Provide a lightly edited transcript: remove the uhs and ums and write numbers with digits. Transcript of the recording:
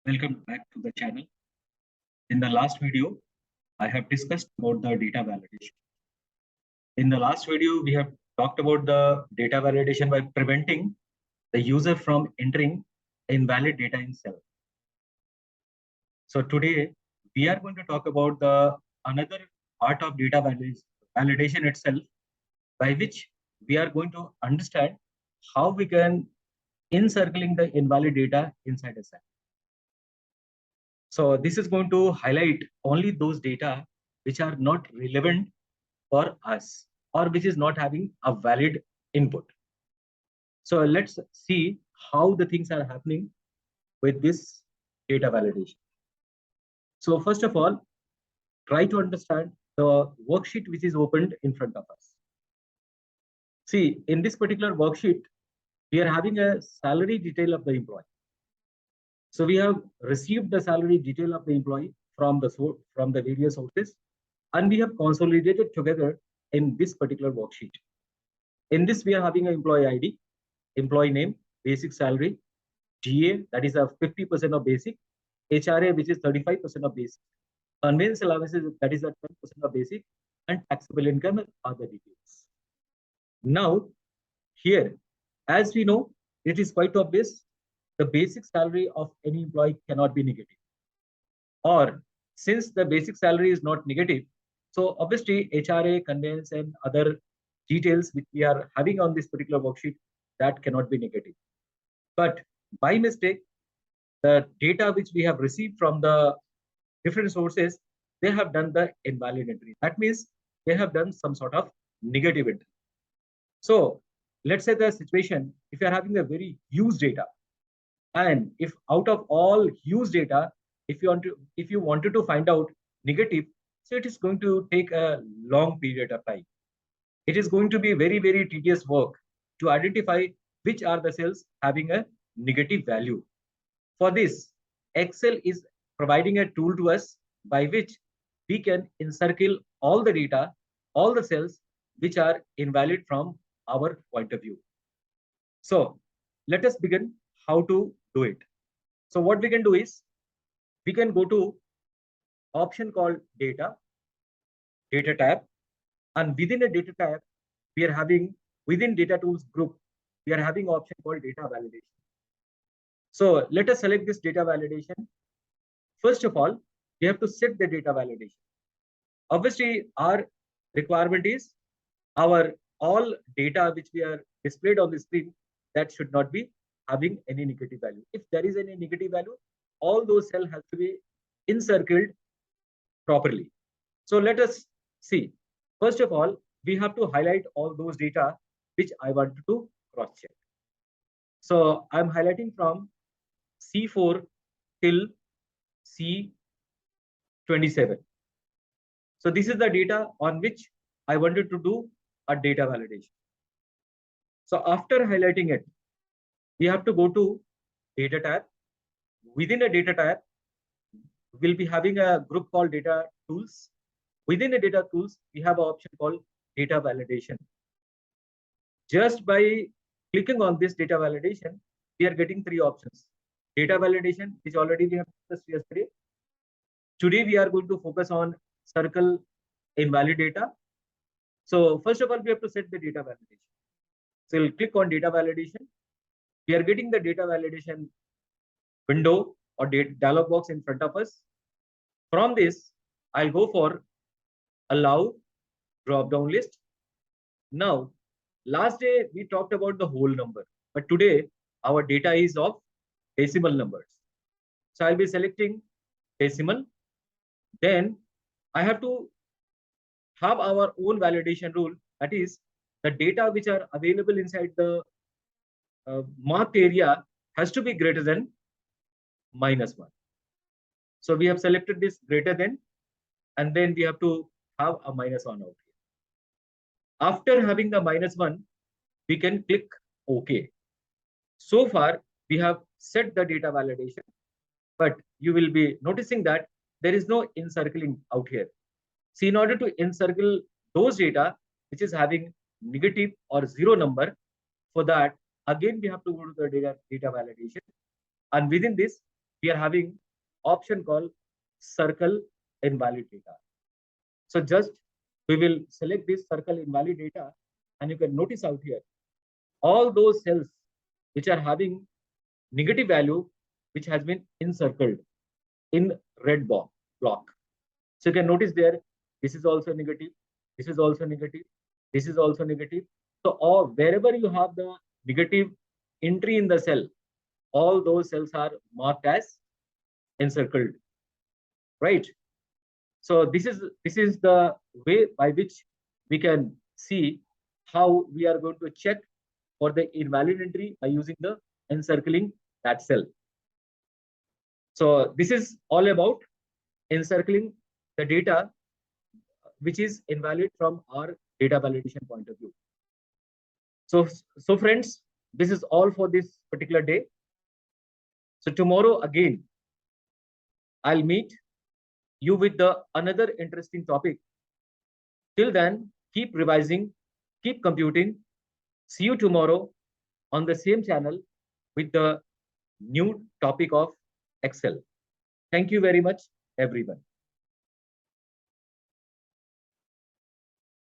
Welcome back to the channel. In the last video, I have discussed about the data validation. In the last video, we have talked about the data validation by preventing the user from entering invalid data in cell. So today, we are going to talk about the another part of data validation itself, by which we are going to understand how we can encircling the invalid data inside a cell. So this is going to highlight only those data which are not relevant for us or which is not having a valid input. So let's see how the things are happening with this data validation. So first of all, try to understand the worksheet which is opened in front of us. See, in this particular worksheet, we are having a salary detail of the employee. So we have received the salary detail of the employee from the various sources, and we have consolidated together in this particular worksheet. In this, we are having an employee ID, employee name, basic salary, GA, that is a 50% of basic, HRA, which is 35% of basic, conveyance allowances, that is a 10% of basic, and taxable income and other details. Now, here, as we know, it is quite obvious, the basic salary of any employee cannot be negative. Or since the basic salary is not negative, so obviously HRA, conveyance, and other details which we are having on this particular worksheet, that cannot be negative. But by mistake, the data which we have received from the different sources, they have done the invalid entry. That means they have done some sort of negative entry. So let's say the situation, if you are having a very huge data, and if out of all huge data, if you wanted to find out negative, so it is going to take a long period of time. It is going to be very, very tedious work to identify which are the cells having a negative value. For this, Excel is providing a tool to us by which we can encircle all the data, all the cells which are invalid from our point of view. So let us begin how to do it. So what we can do is, we can go to option called data tab, and within a data tab, we are having within data tools group, we are having option called data validation. So let us select this data validation. First of all, we have to set the data validation. Obviously, our requirement is our all data which we are displayed on the screen, that should not be having any negative value. If there is any negative value, all those cells have to be encircled properly. So let us see. First of all, we have to highlight all those data which I want to cross-check. So I'm highlighting from C4 till C27. So this is the data on which I wanted to do a data validation. So after highlighting it, we have to go to data tab. Within a data tab, we'll be having a group called data tools. Within the data tools, we have an option called data validation. Just by clicking on this data validation, we are getting three options. Data validation, which already we have discussed yesterday. Today, we are going to focus on circle invalid data. So first of all, we have to set the data validation. So we'll click on data validation. We are getting the data validation window or dialog box in front of us. From this, I'll go for allow drop-down list. Now, last day we talked about the whole number, but today our data is of decimal numbers. So I'll be selecting decimal. Then I have to have our own validation rule. That is, the data which are available inside the marked area has to be greater than -1. So we have selected this greater than, and then we have to have a -1 out here. After having the -1, we can click OK. So far, we have set the data validation, but you will be noticing that there is no encircling out here. See, in order to encircle those data which is having negative or zero number, for that, again, we have to go to the data validation. And within this, we are having option called circle invalid data. So just we will select this circle invalid data, and you can notice out here all those cells which are having negative value, which has been encircled in red block. So you can notice there, this is also negative, this is also negative, this is also negative. So all wherever you have the negative entry in the cell, all those cells are marked as encircled, right? So this is the way by which we can see how we are going to check for the invalid entry by using the encircling that cell. So this is all about encircling the data which is invalid from our data validation point of view. So friends, this is all for this particular day. So tomorrow again, I'll meet you with the another interesting topic. Till then, keep revising, keep computing. See you tomorrow on the same channel with the new topic of Excel. Thank you very much, everyone.